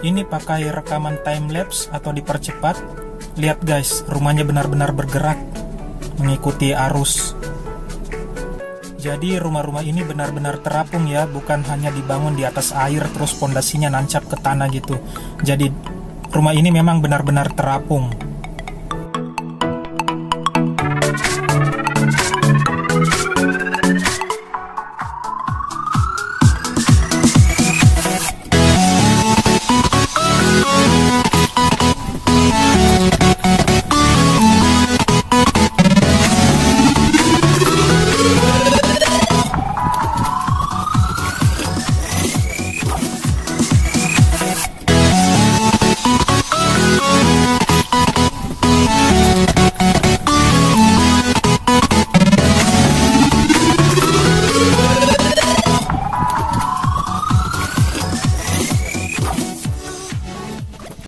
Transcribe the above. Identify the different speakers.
Speaker 1: Ini pakai rekaman time lapse atau dipercepat. Lihat guys, rumahnya benar-benar bergerak mengikuti arus. Jadi rumah-rumah ini benar-benar terapung ya, bukan hanya dibangun di atas air terus pondasinya nancap ke tanah gitu. Jadi rumah ini memang benar-benar terapung.